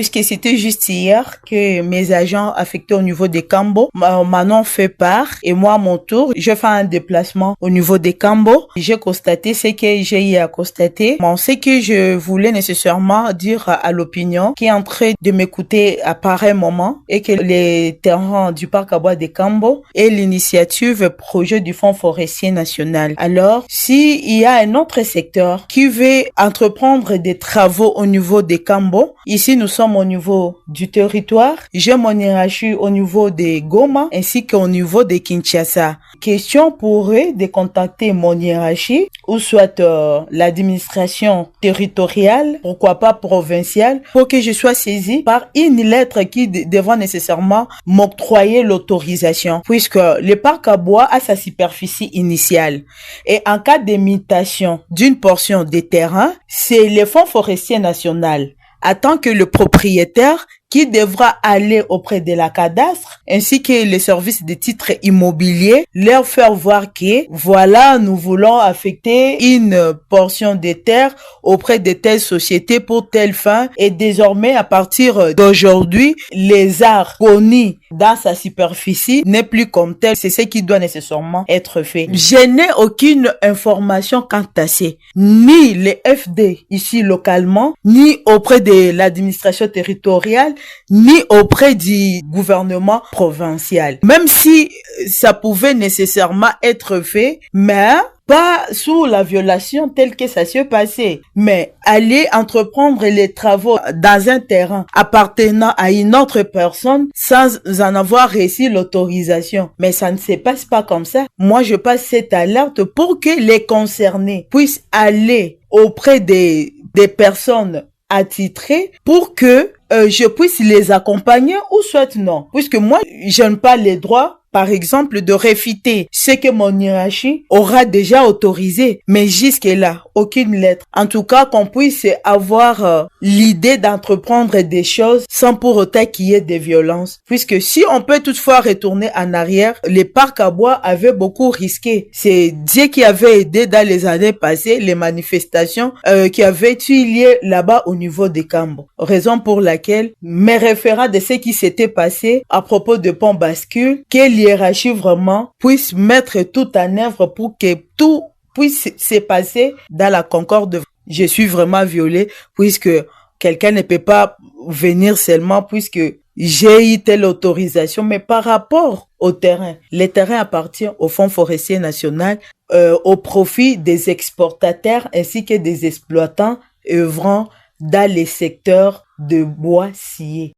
puisque c'était juste hier que mes agents affectés au niveau des Cambo m'en ont fait part, et moi à mon tour, je fais un déplacement au niveau des Cambo. J'ai constaté ce que j'ai eu à constater. Bon, ce que je voulais nécessairement dire à l'opinion qui est en train de m'écouter à pareil moment, et que les terrains du parc à bois des Cambo et l'initiative projet du Fonds forestier national. Alors, s'il y a un autre secteur qui veut entreprendre des travaux au niveau des Cambo, ici nous sommes au niveau du territoire, j'ai mon hiérarchie au niveau des Goma ainsi qu'au niveau de Kinshasa. Question pour eux de contacter mon hiérarchie ou soit l'administration territoriale, pourquoi pas provinciale, pour que je sois saisi par une lettre qui devra nécessairement m'octroyer l'autorisation, puisque le parc à bois a sa superficie initiale. Et en cas d'imitation d'une portion des terrains, c'est le Fonds forestier national, en tant que le propriétaire, qui devra aller auprès de la cadastre ainsi que les services de titres immobiliers, leur faire voir que voilà, nous voulons affecter une portion de terre auprès de telle société pour telle fin, et désormais à partir d'aujourd'hui, les arts connus dans sa superficie n'est plus comme tel. C'est ce qui doit nécessairement être fait. Je n'ai aucune information quant à ça, ni les FD ici localement, ni auprès de l'administration territoriale, ni auprès du gouvernement provincial. Même si ça pouvait nécessairement être fait, mais pas sous la violation telle que ça s'est passé, mais aller entreprendre les travaux dans un terrain appartenant à une autre personne sans en avoir reçu l'autorisation. Mais ça ne se passe pas comme ça. Moi, je passe cette alerte pour que les concernés puissent aller auprès des personnes attitrées pour que je puisse les accompagner ou soit non. Puisque moi, je n'ai pas les droits, par exemple, de réfuter ce que mon hiérarchie aura déjà autorisé. Mais jusque-là, aucune lettre. En tout cas, qu'on puisse avoir l'idée d'entreprendre des choses sans pour autant qu'il y ait des violences. Puisque si on peut toutefois retourner en arrière, les parcs à bois avaient beaucoup risqué. C'est Dieu qui avait aidé dans les années passées les manifestations qui avaient eu lieu là-bas au niveau des Cambo. Raison pour laquelle mes référents de ce qui s'était passé à propos de pont bascule, que hiérarchie vraiment puisse mettre tout en œuvre pour que tout puisse se passer dans la concorde. Je suis vraiment violée puisque quelqu'un ne peut pas venir seulement puisque j'ai eu telle autorisation, mais par rapport au terrain. Le terrain appartient au Fonds forestier national au profit des exportateurs ainsi que des exploitants œuvrant dans les secteurs de bois sciés.